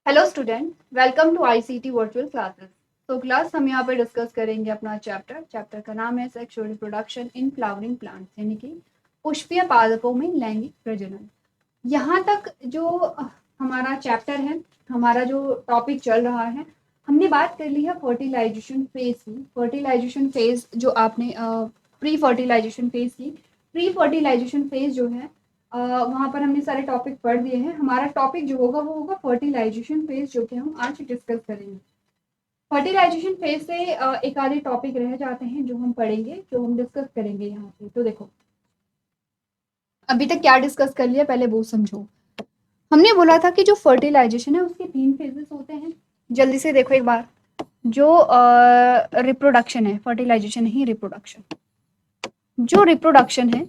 Hello student, welcome to ICT virtual classes. तो class हम यहाँ पे डिस्कस करेंगे अपना चैप्टर का नाम है sexual reproduction in flowering plants, यानी कि पुष्पीय पादपों में लैंगिक प्रजनन। यहाँ तक जो हमारा चैप्टर है, हमारा जो टॉपिक चल रहा है, हमने बात कर ली है फर्टिलाइजेशन फेज की। फर्टिलाइजेशन फेज जो आपने प्री फर्टिलाइजेशन फेज की, प्री फर्टिलाइजेशन फेज जो है वहाँ पर हमने सारे टॉपिक पढ़ दिए हैं। हमारा टॉपिक जो होगा वो होगा फर्टिलाइजेशन फेज, जो कि हम आज डिस्कस करेंगे। फर्टिलाइजेशन फेज से एक आधे टॉपिक रह जाते हैं जो हम पढ़ेंगे, जो हम डिस्कस करेंगे यहाँ पे। तो देखो, अभी तक क्या डिस्कस कर लिया पहले वो समझो। हमने बोला था कि जो फर्टिलाइजेशन है उसके 3 फेजेस होते हैं। जल्दी से देखो एक बार, जो रिप्रोडक्शन है, फर्टिलाइजेशन नहीं रिप्रोडक्शन, जो रिप्रोडक्शन है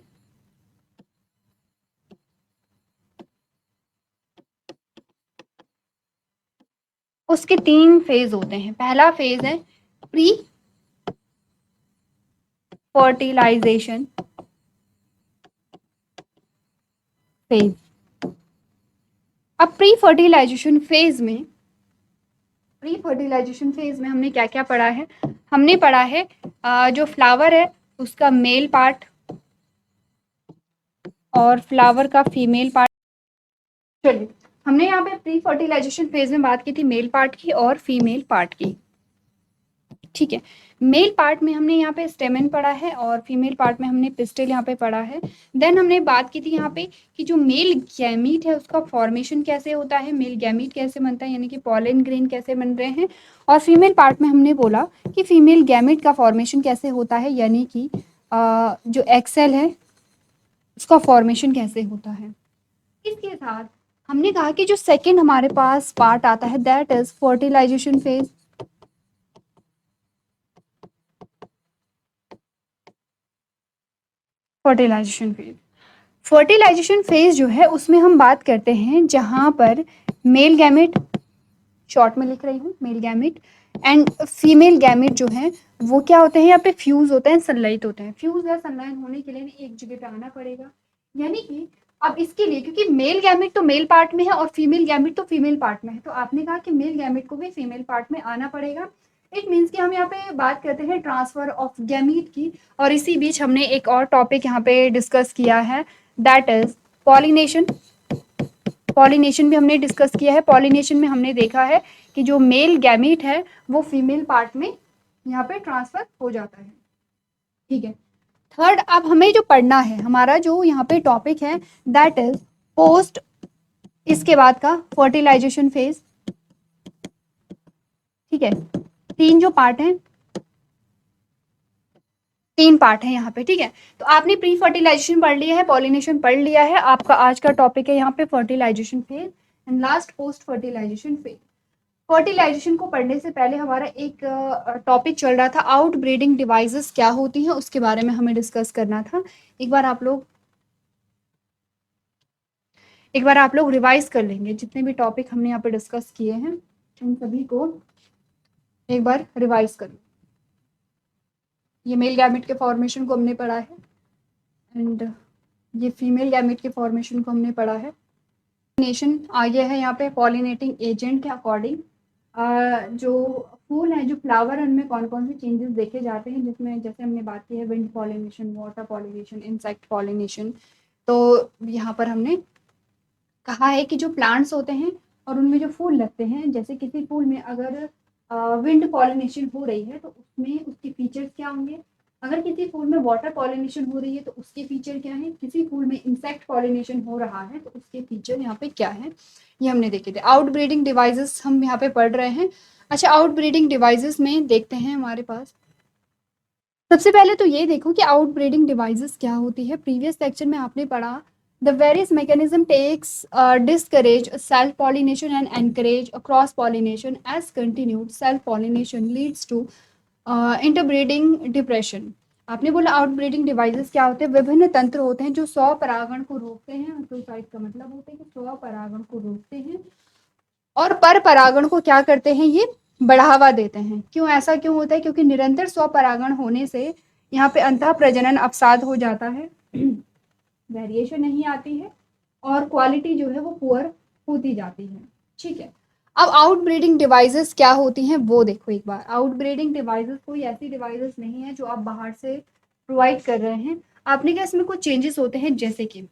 उसके 3 फेज होते हैं। पहला फेज है प्री फर्टिलाइजेशन फेज। अब प्री फर्टिलाइजेशन फेज में हमने क्या क्या पढ़ा है? हमने पढ़ा है जो फ्लावर है उसका मेल पार्ट और फ्लावर का फीमेल पार्ट। चलिए, हमने यहाँ पे प्री फर्टिलाइजेशन फेज में बात की थी मेल पार्ट की और फीमेल पार्ट की। ठीक है, मेल पार्ट में हमने यहाँ पे स्टेमेन पढ़ा है और फीमेल पार्ट में हमने पिस्टल यहाँ पे पढ़ा है। देन हमने बात की थी यहाँ पे कि जो मेल गैमीट है उसका फॉर्मेशन कैसे होता है, मेल गैमीट कैसे बनता है, यानी कि पॉलन ग्रेन कैसे बन रहे हैं। और फीमेल पार्ट में हमने बोला कि फीमेल गैमीट का फॉर्मेशन कैसे होता है, यानी कि जो एक्सेल है उसका फॉर्मेशन कैसे होता है। इसके साथ हमने कहा कि जो सेकेंड हमारे पास पार्ट आता है that is fertilization phase. Fertilization phase जो है उसमें हम बात करते हैं जहां पर मेल गैमेट, शॉर्ट में लिख रही हूँ male gamete, and female gamete जो है वो क्या होते हैं, यहाँ पे फ्यूज होते हैं, सनलाइट होते हैं। फ्यूज या सनलाइट होने के लिए एक जगह पे आना पड़ेगा, यानी कि अब इसके लिए, क्योंकि मेल गैमेट तो मेल पार्ट में है और फीमेल गैमेट तो फीमेल पार्ट में है, तो आपने कहा कि मेल गैमेट को भी फीमेल पार्ट में आना पड़ेगा। इट मीन्स कि हम यहाँ पे बात करते हैं ट्रांसफर ऑफ गैमीट की। और इसी बीच हमने एक और टॉपिक यहाँ पे डिस्कस किया है दैट इज पॉलिनेशन। पॉलिनेशन भी हमने डिस्कस किया है। पॉलिनेशन में हमने देखा है कि जो मेल गैमीट है वो फीमेल पार्ट में यहाँ पे ट्रांसफर हो जाता है। ठीक है, थर्ड अब हमें जो पढ़ना है, हमारा जो यहाँ पे टॉपिक है दैट इज पोस्ट, इसके बाद का फर्टिलाइजेशन फेज। ठीक है, तीन जो पार्ट हैं, 3 पार्ट है यहाँ पे। ठीक है, तो आपने प्री फर्टिलाइजेशन पढ़ लिया है, पॉलिनेशन पढ़ लिया है, आपका आज का टॉपिक है यहाँ पे fertilization phase and last post fertilization phase. Fertilization को पढ़ने से पहले हमारा एक टॉपिक चल रहा था आउट ब्रीडिंग डिवाइसेस क्या होती हैं, उसके बारे में हमें डिस्कस करना था। एक बार आप लोग रिवाइज कर लेंगे जितने भी टॉपिक हमने यहाँ पे डिस्कस किए हैं, उन सभी को एक बार रिवाइज कर लो। ये मेल गैमेट के फॉर्मेशन को हमने पढ़ा है एंड ये फीमेल गैमेट के फॉर्मेशन को हमने पढ़ा है। पॉलिनेशन आगे है यहाँ पे पॉलिनेटिंग एजेंट के अकॉर्डिंग जो फूल है, जो फ्लावर, उनमें कौन कौन से चेंजेस देखे जाते हैं, जिसमें जैसे हमने बात की है wind pollination, water pollination, insect pollination. तो यहाँ पर हमने कहा है कि जो प्लांट्स होते हैं और उनमें जो फूल लगते हैं, जैसे किसी फूल में अगर विंड पॉलिनेशन हो रही है तो उसमें उसके फीचर्स क्या होंगे, अगर किसी फूल में वाटर पॉलिनेशन हो रही है तो उसके फीचर क्या है, किसी फूल में इंसेक्ट पॉलिनेशन हो रहा है तो उसके फीचर यहाँ पे क्या है, ये हमने देखे थे। आउट ब्रीडिंग डिवाइसेस हम यहाँ पे पढ़ रहे हैं। अच्छा, आउट ब्रीडिंग डिवाइसेस में देखते हैं हमारे पास, सबसे पहले तो ये देखो कि आउट ब्रीडिंग डिवाइसेस क्या होती है। प्रीवियस लेक्चर में आपने पढ़ा the various mechanism takes discourage self pollination and encourage cross pollination as continued self pollination leads to interbreeding depression. आपने बोला आउट ब्रीडिंग डिवाइसेस क्या होते हैं, विभिन्न तंत्र होते हैं जो स्व परागण को रोकते हैं। सुसाइड का मतलब होता है कि स्व परागण को रोकते हैं और पर परागण को क्या करते हैं, ये बढ़ावा देते हैं। क्यों, ऐसा क्यों होता है? क्योंकि निरंतर स्वपरागण होने से यहाँ पे अंतः प्रजनन अवसाद हो जाता है, वेरिएशन नहीं आती है और क्वालिटी जो है वो पुअर होती जाती है। ठीक है, अब आउटब्रीडिंग डिवाइसेस क्या होती हैं वो देखो एक बार। आउटब्रीडिंग डिवाइसेस कोई ऐसी डिवाइसेस नहीं है जो आप बाहर से प्रोवाइड कर रहे हैं। आपने क्या इसमें कुछ चेंजेस होते हैं, जैसे कि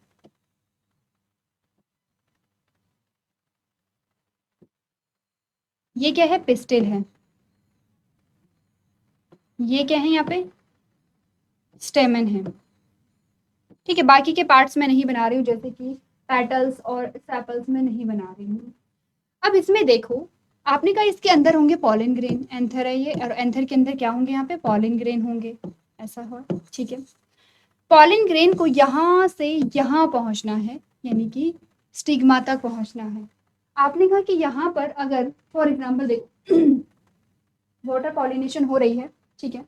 ये क्या है, पिस्टिल है, ये क्या है यहाँ पे, स्टेमन है। ठीक है, बाकी के पार्ट्स में नहीं बना रही हूँ, जैसे कि पेटल्स और सेपल्स में नहीं बना रही हूँ। अब इसमें देखो, आपने कहा इसके अंदर होंगे पॉलन ग्रेन, एंथर है ये, और एंथर के अंदर क्या होंगे, यहाँ पे पॉलन ग्रेन होंगे, ऐसा हो। ठीक है, पॉलन ग्रेन को यहाँ से यहाँ पहुँचना है, यानी कि स्टिग्मा तक पहुँचना है। आपने कहा कि यहाँ पर अगर फॉर एग्जाम्पल देखो वाटर पॉलिनेशन हो रही है, ठीक है,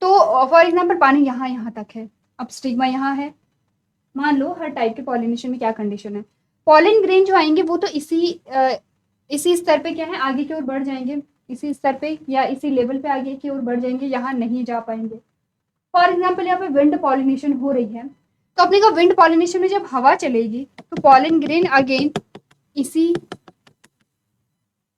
तो फॉर एग्जाम्पल पानी यहाँ यहाँ तक है, अब स्टिग्मा यहाँ है। मान लो हर टाइप के पॉलिनेशन में क्या कंडीशन है, पॉलन ग्रेन जो आएंगे वो तो इसी स्तर पे क्या है, आगे की ओर बढ़ जाएंगे, इसी स्तर पे या इसी लेवल पे आगे की ओर बढ़ जाएंगे, यहाँ नहीं जा पाएंगे। फॉर एग्जाम्पल यहाँ पे विंड पॉलिनेशन हो रही है, तो अपने का विंड पॉलिनेशन में जब हवा चलेगी तो पॉलन ग्रेन अगेन इसी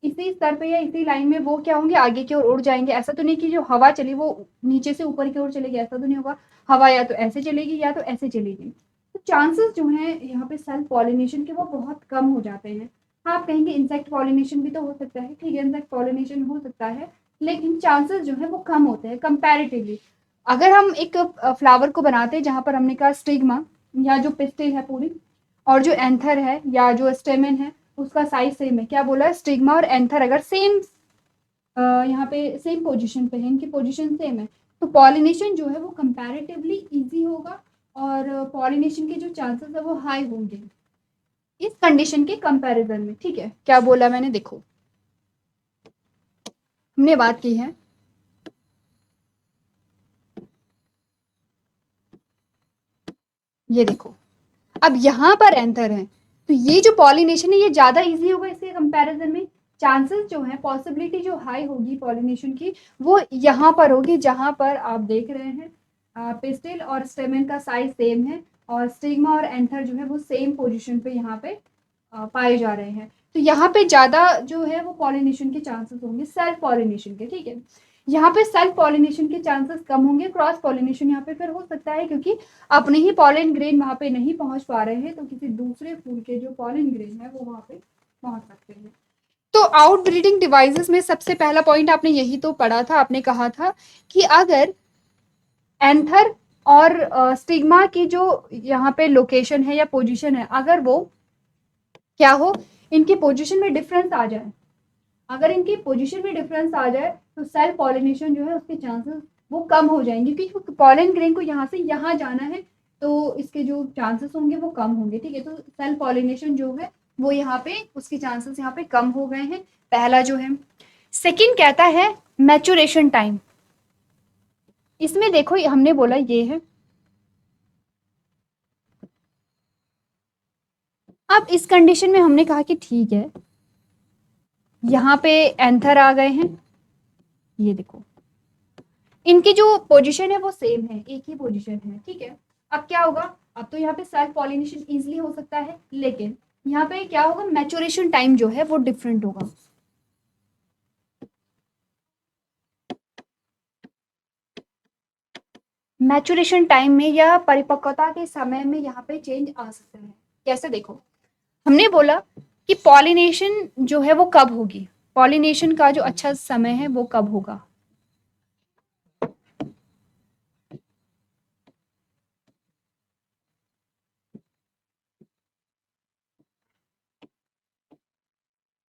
इसी स्तर पे या इसी लाइन में वो क्या होंगे, आगे की ओर उड़ जाएंगे। ऐसा तो नहीं कि जो हवा चली वो नीचे से ऊपर की ओर चलेगी, ऐसा तो नहीं होगा। हवा या तो ऐसे चलेगी या तो ऐसे चलेगी। तो चांसेस जो है यहाँ पे सेल्फ पॉलिनेशन के वो बहुत कम हो जाते हैं। हाँ, आप कहेंगे इंसेक्ट पॉलिनेशन भी तो हो सकता है, ठीक है, इंसेक्ट पॉलिनेशन हो सकता है, लेकिन चांसेस जो है वो कम होते हैं कंपैरेटिवली। अगर हम एक फ्लावर को बनाते हैं जहाँ पर हमने कहा स्टिग्मा या जो पिस्टिल है पूरी, और जो एंथर है या जो स्टेमेन है उसका साइज सेम है, क्या बोला है, स्टिग्मा और एंथर अगर सेम यहाँ पे सेम पोजीशन पे है, इनकी पोजीशन सेम है, तो पॉलिनेशन जो है वो कंपैरेटिवली इजी होगा और पॉलिनेशन के जो चांसेस है वो हाई होंगे इस कंडीशन के कंपैरिजन में। ठीक है, क्या बोला मैंने, देखो हमने बात की है ये देखो, अब यहाँ पर एंथर है, तो ये जो पॉलिनेशन है ये ज्यादा इजी होगा इसके कंपैरिजन में। चांसेस जो है, पॉसिबिलिटी जो हाई होगी पॉलिनेशन की वो यहाँ पर होगी जहां पर आप देख रहे हैं पिस्टिल और स्टेमन का साइज सेम है और स्टिग्मा और एंथर जो है वो सेम पोजिशन पे यहाँ पे पाए जा रहे हैं। तो यहाँ पे ज्यादा जो है वो पॉलिनेशन के चांसेस होंगे, सेल्फ पॉलिनेशन के। ठीक है, यहाँ पे सेल्फ पॉलिनेशन के चांसेस कम होंगे, क्रॉस पॉलिनेशन यहाँ पे फिर हो सकता है, क्योंकि अपने ही पॉलन ग्रेन वहां पे नहीं पहुंच पा रहे हैं, तो किसी दूसरे फूल के जो पॉलन ग्रेन है वो वहां पे पहुंच सकते हैं। तो आउटब्रीडिंग डिवाइसेस में सबसे पहला पॉइंट आपने यही तो पढ़ा था, आपने कहा था कि अगर एंथर और स्टिग्मा की जो यहाँ पे लोकेशन है या पोजीशन है, अगर वो क्या हो, इनकी पोजीशन में डिफरेंस आ जाए, अगर इनकी पोजीशन में डिफरेंस आ जाए तो सेल्फ पॉलिनेशन जो है उसके चांसेस वो कम हो जाएंगे, क्योंकि पॉलन ग्रेन को यहाँ से यहाँ जाना है, तो इसके जो चांसेस होंगे वो कम होंगे। ठीक है, तो सेल्फ पॉलिनेशन जो है वो यहाँ पे उसके चांसेस यहाँ पे कम हो गए हैं, पहला जो है। सेकंड कहता है मैचुरेशन टाइम। इसमें देखो हमने बोला ये है, अब इस कंडीशन में हमने कहा कि ठीक है, यहाँ पे एंथर आ गए हैं, ये देखो इनकी जो पोजीशन है वो सेम है, एक ही पोजीशन है। ठीक है, अब क्या होगा, अब तो यहाँ पे सेल्फ पॉलिनेशन इजीली हो सकता है, लेकिन यहाँ पे क्या होगा, मैचुरेशन टाइम जो है वो डिफरेंट होगा। मैचुरेशन टाइम में या परिपक्वता के समय में यहाँ पे चेंज आ सकता है। कैसे, देखो हमने बोला कि पॉलिनेशन जो है वो कब होगी, पॉलिनेशन का जो अच्छा समय है वो कब होगा,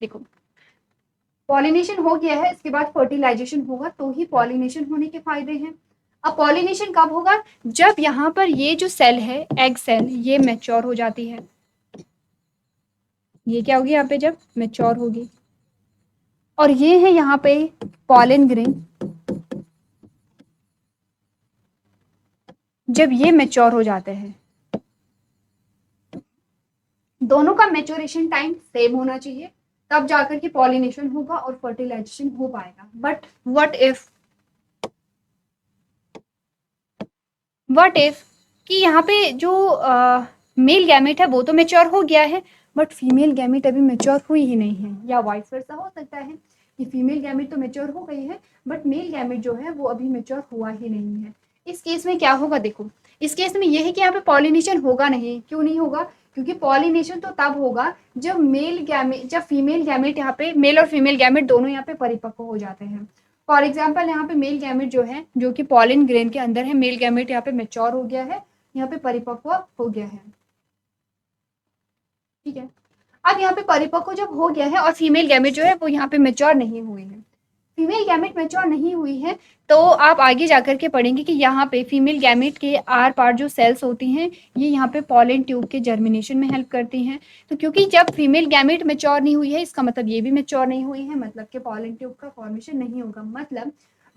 देखो पॉलिनेशन हो गया है, इसके बाद फर्टिलाइजेशन होगा, तो ही पॉलिनेशन होने के फायदे हैं। अब पॉलिनेशन कब होगा, जब यहाँ पर ये जो सेल है, एग सेल, ये मैच्योर हो जाती है, ये क्या होगी यहाँ पे जब मैच्योर होगी, और ये है यहाँ पे पॉलन ग्रेन, जब ये मैच्योर हो जाते हैं, दोनों का मैच्योरेशन टाइम सेम होना चाहिए, तब जाकर के पॉलिनेशन होगा और फर्टिलाइजेशन हो पाएगा। बट व्हाट इफ कि यहाँ पे जो मेल गैमेट है वो तो मेच्योर हो गया है, बट फीमेल गैमेट अभी मेच्योर हुई ही नहीं है, या वाइस वर्सा हो सकता है कि फीमेल गैमेट तो मेच्योर हो गई है बट मेल गैमेट जो है वो अभी मेच्योर हुआ ही नहीं है। इस केस में क्या होगा, देखो इस केस में ये है कि यहाँ पे पॉलिनेशन होगा नहीं। क्यों नहीं होगा? क्योंकि पॉलिनेशन तो तब होगा जब फीमेल गैमेट यहाँ पे, मेल और फीमेल गैमेट दोनों यहाँ पे परिपक्व हो जाते हैं। फॉर एग्जाम्पल यहाँ पे मेल गैमेट जो है, जो कि पॉलिन ग्रेन के अंदर है, मेल गैमेट यहाँ पे मेच्योर हो गया है, यहाँ पे परिपक्व हो गया है। ठीक है, अब यहाँ पे परिपक्व जब हो गया है और फीमेल गैमेट जो है वो यहाँ पे मेच्योर नहीं हुई है, फीमेल गैमेट मेच्योर नहीं हुई है, तो आप आगे जाकर के पढ़ेंगे कि यहाँ पे फीमेल गैमेट के आर पार जो सेल्स होती हैं ये यहाँ पे पॉलन ट्यूब के जर्मिनेशन में हेल्प करती हैं। तो क्योंकि जब फीमेल गैमेट मेच्योर नहीं हुई है, इसका मतलब ये भी मेच्योर नहीं हुई है, मतलब कि पॉलन ट्यूब का फॉर्मेशन नहीं होगा।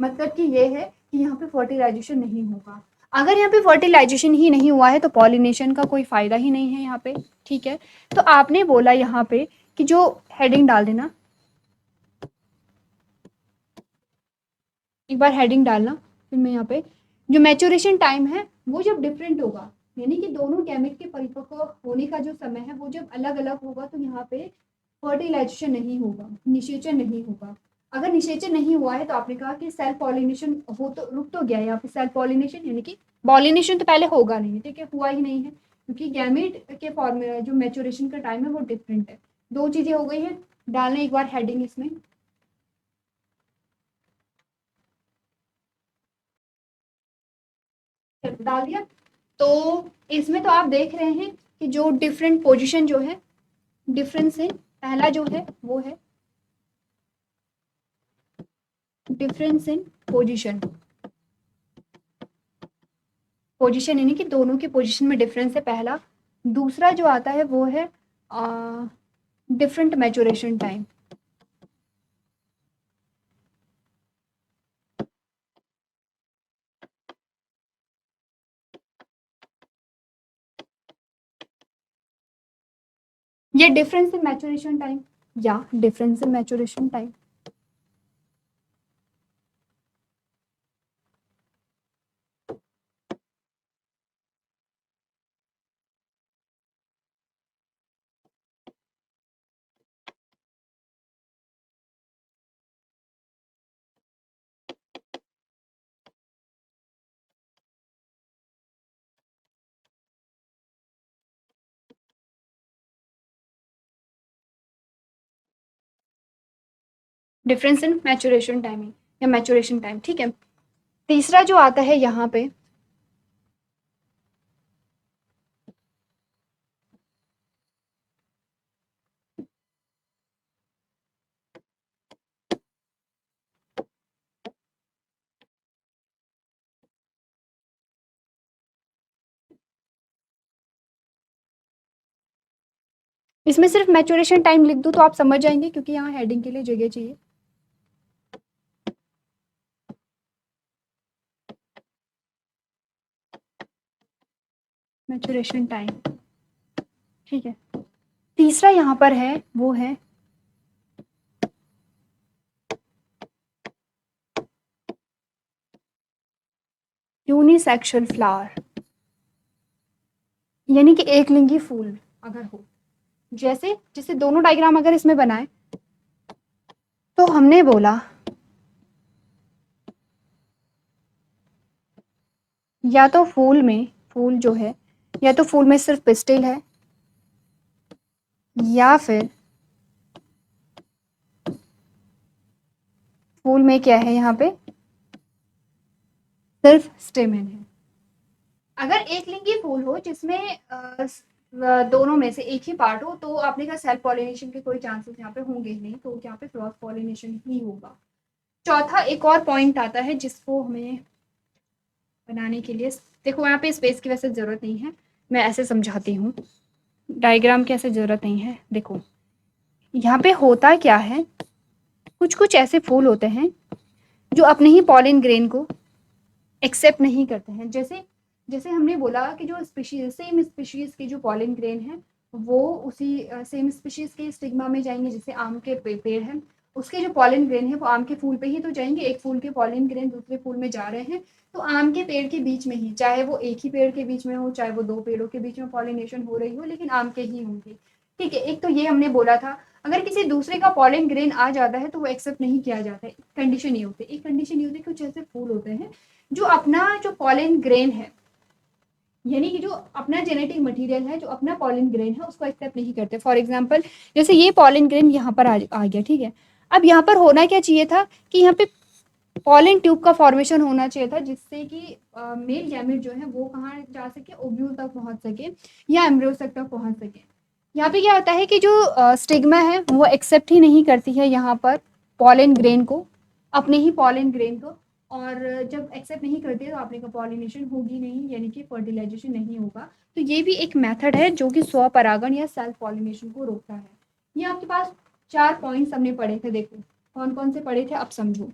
मतलब कि ये है कि यहाँ पे फर्टिलाइजेशन नहीं होगा। अगर यहाँ पे फर्टिलाइजेशन ही नहीं हुआ है तो पॉलिनेशन का कोई फायदा ही नहीं है यहाँ पे। ठीक है, तो आपने बोला यहाँ पे कि जो हेडिंग डाल देना, एक बार हेडिंग डालना, फिर मैं यहाँ पे जो मैच्योरेशन टाइम है वो जब डिफरेंट होगा, यानी कि दोनों गैमेट के परिपक्व होने का जो समय है वो जब अलग अलग होगा, तो यहाँ पे फर्टिलाइजेशन नहीं होगा, निषेचन नहीं होगा। अगर निषेचन नहीं हुआ है तो आपने कहा कि सेल्फ पॉलिनेशन हो तो रुक तो गया, यहाँ पे सेल्फ पॉलिनेशन यानी कि पॉलिनेशन तो पहले होगा नहीं, ठीक है, हुआ ही नहीं है, क्योंकि गैमेट के फॉर्म जो मैच्योरेशन का टाइम है वो डिफरेंट है। दो चीजें हो गई है, डालना एक बार हेडिंग इसमें, डाल दिया। तो इसमें तो आप देख रहे हैं कि जो डिफरेंट पोजीशन जो है, डिफरेंस है, पहला जो है वो है डिफरेंस इन पोजीशन, पोजीशन यानी कि दोनों के पोजीशन में डिफरेंस है पहला। दूसरा जो आता है वो है डिफरेंट मैच्योरेशन टाइम। ये डिफरेंस इन मैच्योरेशन टाइम या difference in maturation time. Difference in maturation timing या मैच्योरेशन टाइम। ठीक है, तीसरा जो आता है यहाँ पे, इसमें सिर्फ मैच्योरेशन टाइम लिख दूं तो आप समझ जाएंगे, क्योंकि यहाँ हेडिंग के लिए जगह चाहिए। मैच्योरेशन टाइम, ठीक है। तीसरा यहाँ पर है वो है यूनिसेक्सुअल फ्लावर, यानी कि एक लिंगी फूल अगर हो, जैसे जैसे दोनों डायग्राम अगर इसमें बनाए तो हमने बोला या तो फूल जो है, या तो फूल में सिर्फ पिस्टिल है, या फिर फूल में क्या है, यहाँ पे सिर्फ स्टेमेन है। अगर एक लिंगी फूल हो जिसमें दोनों में से एक ही पार्ट हो, तो आपने कहा सेल्फ पॉलिनेशन के कोई चांसेस यहाँ पे होंगे ही नहीं, तो यहाँ पे क्रॉस पॉलिनेशन ही होगा। चौथा एक और पॉइंट आता है जिसको हमें बनाने के लिए, देखो यहाँ पे स्पेस की वैसे ज़रूरत नहीं है, मैं ऐसे समझाती हूँ, डायग्राम की ऐसे ज़रूरत नहीं है। देखो यहाँ पे होता क्या है, कुछ कुछ ऐसे फूल होते हैं जो अपने ही पॉलिन ग्रेन को एक्सेप्ट नहीं करते हैं। जैसे जैसे हमने बोला कि जो स्पीशीज, सेम स्पीशीज के जो पॉलिन ग्रेन है वो उसी सेम स्पीशीज के स्टिग्मा में जाएंगे। जैसे आम के पेड़ है, उसके जो पॉलिन ग्रेन है वो आम के फूल पे ही तो जाएंगे। एक फूल के पॉलिन ग्रेन दूसरे फूल में जा रहे हैं, तो आम के पेड़ के बीच में ही, चाहे वो एक ही पेड़ के बीच में हो, चाहे वो दो पेड़ों के बीच में पॉलिनेशन हो रही हो, लेकिन आम के ही होंगे। ठीक है, एक तो ये हमने बोला था, अगर किसी दूसरे का पॉलन ग्रेन आ जाता है तो वो एक्सेप्ट नहीं किया जाता है। कंडीशन ये होती है, एक कंडीशन ये होती है, कुछ ऐसे फूल होते हैं जो अपना जो पॉलन ग्रेन है, यानी कि जो अपना जेनेटिक मटेरियल है, जो अपना पॉलन ग्रेन है, उसको एक्सेप्ट नहीं करते। फॉर एग्जांपल जैसे ये पॉलन ग्रेन यहाँ पर आ गया, ठीक है। अब यहाँ पर होना क्या चाहिए था कि यहाँ पे पॉलन ट्यूब का फॉर्मेशन होना चाहिए था, जिससे कि मेल गैमेट जो है वो कहाँ जा सके, ओव्यूल तक पहुंच सके या एम्ब्रियोसैक तक पहुंच सके। यहाँ पे क्या होता है कि जो स्टिग्मा है वो एक्सेप्ट ही नहीं करती है यहाँ पर पॉलन ग्रेन को, अपने ही पॉलन ग्रेन को, और जब एक्सेप्ट नहीं करती है तो आपने का पॉलिनेशन होगी नहीं, यानी कि फर्टिलाइजेशन नहीं होगा। तो ये भी एक मेथड है जो कि स्वपरागण या सेल्फ पॉलिनेशन को रोकता है। ये आपके पास 4 पॉइंट्स हमने पढ़े थे, देखो कौन कौन से पढ़े थे, अब समझो।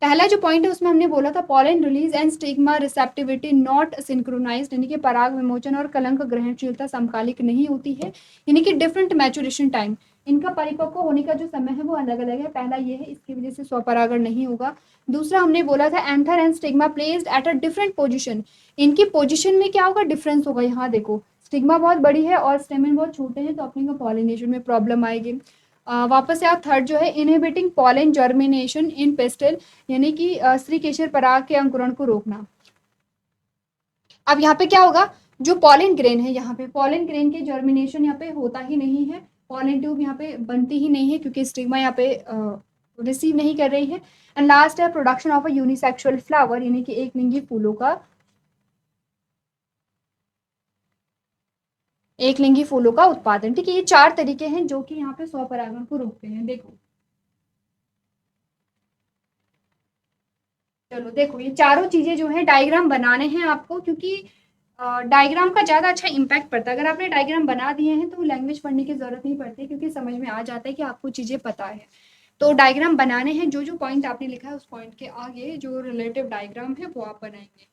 पहला जो पॉइंट है उसमें हमने बोला था pollen release and stigma receptivity not synchronized, यानी कि पराग विमोचन और कलंक ग्रहणशीलता समकालिक नहीं होती है, यानी कि डिफरेंट मैचुरेशन टाइम, इनका परिपक्व होने का जो समय है वो अलग अलग है। पहला ये है, इसकी वजह से स्वपरागण नहीं होगा। दूसरा हमने बोला था anther and stigma placed at a different position, इनकी पोजिशन में क्या होगा, डिफरेंस होगा। यहाँ देखो स्टिग्मा बहुत बड़ी है और स्टेमेन बहुत छोटे हैं, तो अपने को पॉलिनेशन में प्रॉब्लम आएगी। वापस से आप थर्ड जो है इनहिबिटिंग पॉलन जर्मिनेशन इन पेस्टल, यानी कि स्त्री केशर पराग के अंकुरण को रोकना। अब यहाँ पे क्या होगा, जो पॉलन ग्रेन है, यहाँ पे पॉलन ग्रेन के जर्मिनेशन यहाँ पे होता ही नहीं है, पॉलन ट्यूब यहाँ पे बनती ही नहीं है क्योंकि स्टिग्मा यहाँ पे रिसीव नहीं कर रही है। एंड लास्ट है production of a unisexual flower, यानी कि एक लिंगी फूलों का, एक लिंगी फूलों का उत्पादन। ठीक है, ये 4 तरीके हैं जो कि यहाँ पे स्वपरागण को रोकते हैं। देखो चलो देखो, ये चारों चीजें जो है डायग्राम बनाने हैं आपको, क्योंकि डायग्राम का ज़्यादा अच्छा इम्पैक्ट पड़ता है। अगर आपने डायग्राम बना दिए हैं तो लैंग्वेज पढ़ने की ज़रूरत नहीं पड़ती, क्योंकि समझ में आ जाता है कि आपको चीज़ें पता है। तो डायग्राम बनाने हैं, जो जो पॉइंट आपने लिखा है उस पॉइंट के आगे जो रिलेटिव डायग्राम है वो आप बनाएंगे।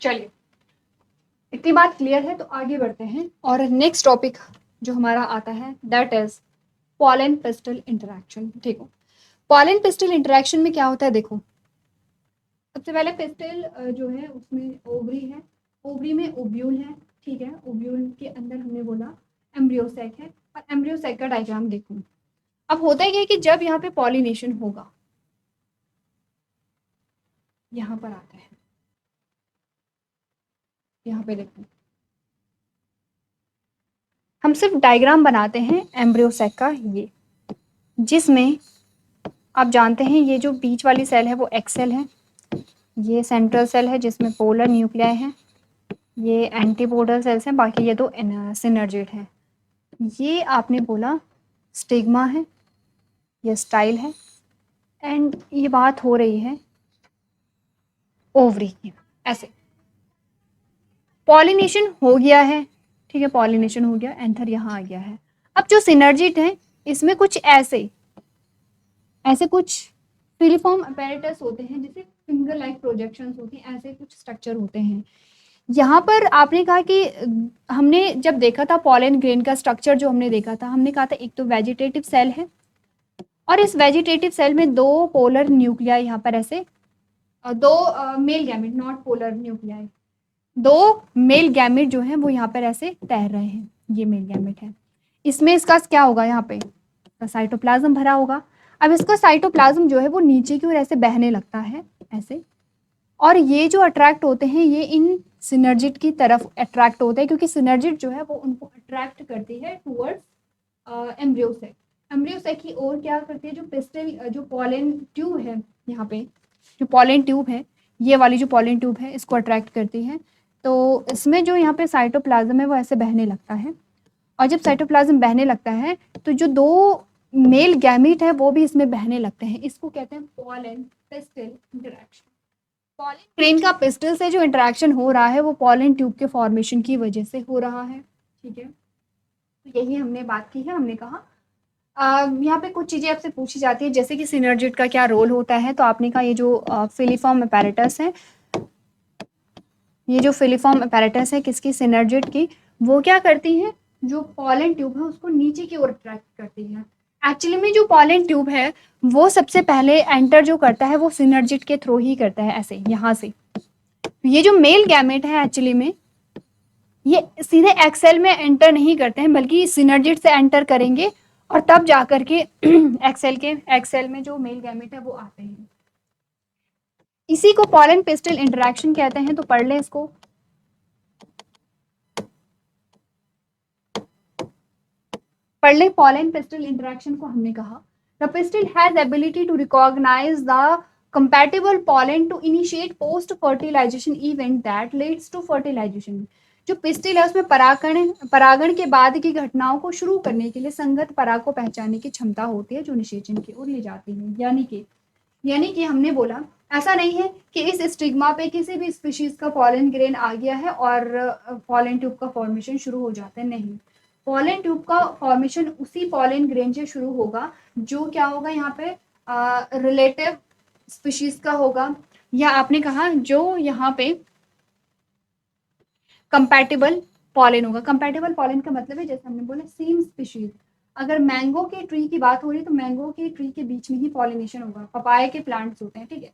चलिए, इतनी बात क्लियर है तो आगे बढ़ते हैं, और नेक्स्ट टॉपिक जो हमारा आता है that is pollen pistol interaction. ठीक है, पॉलन पिस्टल इंटरेक्शन में क्या होता है, देखो सबसे पहले पिस्टल जो है उसमें ओवरी है, ओवरी में ओव्यूल है, ठीक है। ओव्यूल के अंदर हमने बोला एम्ब्रियोसैक है, और एम्ब्रियोसैक का डायग्राम देखो। अब होता है कि जब यहाँ पे पॉलिनेशन होगा, यहाँ पर आता है, यहाँ पे देखो हम सिर्फ डायग्राम बनाते हैं एम्ब्रियोसैक का, ये जिसमें आप जानते हैं ये जो बीच वाली सेल है वो एक्सेल है, ये सेंट्रल सेल है जिसमें पोलर न्यूक्लियाई है, ये एंटीपोडल सेल्स हैं, बाकी ये दो सिनर्जिड हैं। ये आपने बोला स्टिग्मा है, ये स्टाइल है, एंड ये बात हो रही है ओवरी की। ऐसे पॉलिनेशन हो गया है, ठीक है, पॉलिनेशन हो गया, एंथर यहाँ आ गया है। अब जो सिनर्जिड है इसमें कुछ ऐसे ऐसे कुछ फिलीफॉर्म अपैरेटस होते हैं, जैसे फिंगर लाइक प्रोजेक्शंस होती हैं, ऐसे कुछ स्ट्रक्चर होते हैं। यहाँ पर आपने कहा कि हमने जब देखा था पॉलन ग्रेन का स्ट्रक्चर, जो हमने देखा था, हमने कहा था एक तो वेजिटेटिव सेल है, और इस वेजिटेटिव सेल में दो पोलर न्यूक्लियाई यहाँ पर ऐसे, दो male gamete, not polar nuclei, दो मेल गैमेट जो है वो यहाँ पर ऐसे तैर रहे हैं, ये मेल गैमेट है। इसमें इसका क्या होगा, यहाँ पे साइटोप्लाज्म भरा होगा। अब इसका साइटोप्लाज्म जो है वो नीचे की ओर ऐसे बहने लगता है ऐसे, और ये जो अट्रैक्ट होते हैं ये इन सिनर्जिड की तरफ अट्रैक्ट होते हैं, क्योंकि सिनर्जिड जो है वो उनको अट्रैक्ट करती है टूवर्ड्स एम्ब्रियोसैक। एम्ब्रियोसैक की ओर क्या करती है, जो पिस्टल जो पॉलन ट्यूब है, यहाँ पे जो पॉलन ट्यूब है, ये वाली जो पॉलन ट्यूब है इसको अट्रैक्ट करती है। तो इसमें जो यहाँ पे साइटोप्लाज्म है वो ऐसे बहने लगता है, और जब साइटोप्लाज्म बहने लगता है तो जो दो मेल गैमीट है वो भी इसमें बहने लगते हैं। इसको कहते हैं pollen pistol interaction. Pollen grain का पिस्टल से जो इंटरेक्शन हो रहा है वो पॉलन ट्यूब के फॉर्मेशन की वजह से हो रहा है, ठीक है। तो यही हमने बात की है। हमने कहा यहाँ पे कुछ चीज़ें आपसे पूछी जाती है, जैसे कि सिनर्जिड का क्या रोल होता है। तो आपने कहा ये जो फिलीफॉर्म अपैरेटस है, ये जो फिलीफॉर्म अपैरेटस है किसकी, सिनर्जिड की, वो क्या करती हैं, जो पॉलन ट्यूब है उसको नीचे की ओर अट्रैक्ट करती है। एक्चुअली में जो पॉलन ट्यूब है वो सबसे पहले एंटर जो करता है वो सिनर्जिड के थ्रू ही करता है, ऐसे यहाँ से। ये जो मेल गैमेट है एक्चुअली में ये सीधे एक्सेल में एंटर नहीं करते हैं, बल्कि सिनर्जिड से एंटर करेंगे और तब जाकर के एक्सेल में जो मेल गैमेट है वो आते हैं। इसी को पॉलन पिस्टल इंटरेक्शन कहते हैं, तो पढ़ लें इसको। पढ़ लें पॉलन पिस्टल इंटरेक्शन को। हमने कहा the pistil has ability to recognize the compatible pollen to initiate post fertilization event that leads to fertilization। जो पिस्टिल है उसमें परागण के बाद की घटनाओं को शुरू करने के लिए संगत पराग को पहचानने की क्षमता होती है, जो निषेचन की ओर ले जाती है। यानी कि हमने बोला ऐसा नहीं है कि इस स्टिग्मा पे किसी भी स्पीशीज का पॉलन ग्रेन आ गया है और पॉलन ट्यूब का फॉर्मेशन शुरू हो जाता है। नहीं, पॉलन ट्यूब का फॉर्मेशन उसी पॉलन ग्रेन से शुरू होगा जो क्या होगा यहाँ पे रिलेटिव स्पीशीज का होगा, या आपने कहा जो यहाँ पे कंपैटिबल पॉलन होगा। कंपैटिबल पॉलन का मतलब है जैसे हमने बोला सेम स्पीशीज। अगर मैंगो के ट्री की बात हो रही है तो मैंगो के ट्री के बीच में ही पॉलिनेशन होगा। पपाया के प्लांट्स होते हैं, ठीक है।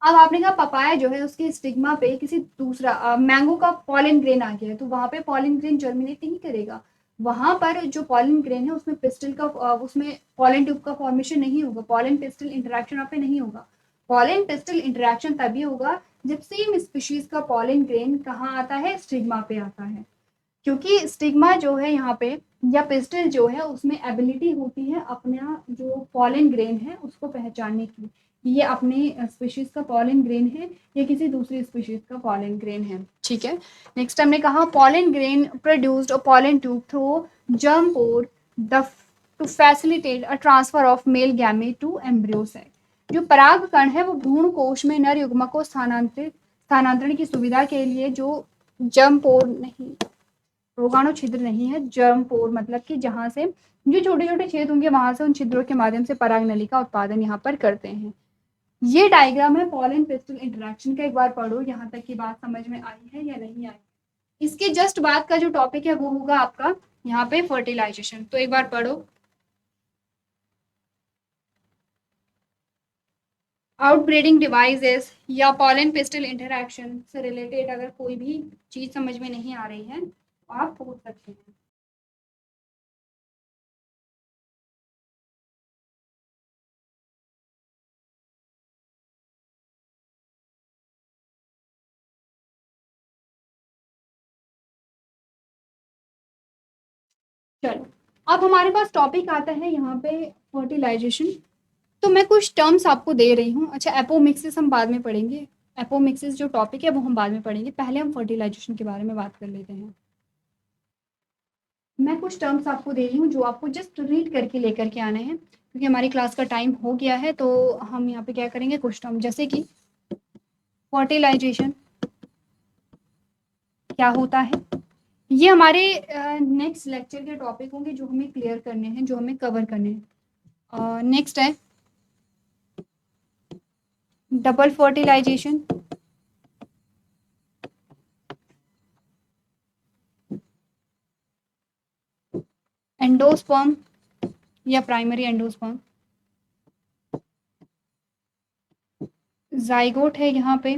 अब आपने कहा पपाया जो है उसके स्टिग्मा पे किसी दूसरा मैंगो का पॉलन ग्रेन आ गया है, तो वहां पे पॉलन ग्रेन जर्मिनेट नहीं करेगा। वहां पर जो पॉलन ग्रेन है उसमें पिस्टल का उसमें पॉलन ट्यूब का फॉर्मेशन नहीं होगा, पॉलन पिस्टल इंटरेक्शन वहां पे नहीं होगा। पॉलन पिस्टल इंटरेक्शन तभी होगा जब सेम स्पीशीज का पॉलन ग्रेन कहाँ आता है, स्टिग्मा पे आता है। क्योंकि स्टिग्मा जो है यहाँ पे या पिस्टल जो है उसमें एबिलिटी होती है अपना जो पॉलन ग्रेन है उसको पहचानने की, ये अपने स्पीशीज का पॉलन ग्रेन है या किसी दूसरी स्पीशीज का पॉलन ग्रेन है, ठीक है। नेक्स्ट हमने कहा पॉलन ग्रेन प्रोड्यूस्ड और pollen tube through germ pore the to facilitate a transfer of male gamete to embryo cell. जो पराग कण है वो भ्रूण कोश में नर युग्मक को स्थानांतरण की सुविधा के लिए जो जर्म पोर नहीं, रोगाणु छिद्र नहीं है, जर्म पोर मतलब कि जहां से जो छोटे छोटे छेद होंगे वहां से उन छिद्रों के माध्यम से पराग नली का उत्पादन यहाँ पर करते हैं। ये डायग्राम है पॉलन पिस्टल इंटरेक्शन का। एक बार पढ़ो, यहाँ तक की बात समझ में आई है या नहीं आई। इसके जस्ट बाद का जो टॉपिक है वो होगा आपका यहाँ पे फर्टिलाइजेशन, तो एक बार पढ़ो। आउटब्रीडिंग डिवाइसेस या पॉलन पिस्टल इंटरेक्शन से रिलेटेड अगर कोई भी चीज समझ में नहीं आ रही है तो आप पूछ सकते हैं। चलो, अब हमारे पास टॉपिक आता है यहाँ पे फर्टिलाइजेशन। तो मैं कुछ टर्म्स आपको दे रही हूँ। अच्छा, एपोमिक्सिस हम बाद में पढ़ेंगे, एपोमिक्सिस जो टॉपिक है वो हम बाद में पढ़ेंगे, पहले हम फर्टिलाइजेशन के बारे में बात कर लेते हैं। मैं कुछ टर्म्स आपको दे रही हूँ जो आपको जस्ट रीड करके लेकर के आने हैं, क्योंकि हमारी क्लास का टाइम हो गया है। तो हम यहाँ पे क्या करेंगे, कुछ टर्म जैसे कि फर्टिलाइजेशन क्या होता है, ये हमारे नेक्स्ट लेक्चर के टॉपिक होंगे जो हमें क्लियर करने हैं, जो हमें कवर करने हैं। नेक्स्ट है डबल फर्टिलाइजेशन, एंडोस्पर्म या प्राइमरी एंडोस्पर्म, जाइगोट है यहाँ पे,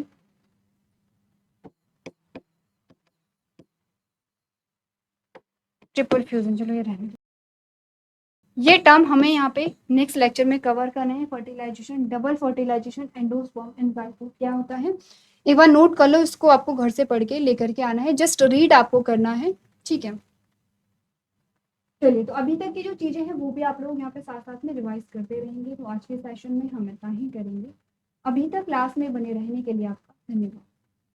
ट्रिपल फ्यूजन। चलो ये रहने, ये टर्म हमें यहाँ पे नेक्स्ट लेक्चर में कवर करना है। Fertilization, double fertilization, endosperm and zygote क्या होता है, एक बार नोट कर लो इसको, आपको घर से पढ़ के लेकर के आना है, जस्ट रीड आपको करना है, ठीक है। चलिए, तो अभी तक की जो चीजें हैं वो भी आप लोग यहाँ पे साथ साथ में रिवाइज करते रहेंगे। तो आज के सेशन में हम इतना ही करेंगे। अभी तक क्लास में बने रहने के लिए आपका धन्यवाद।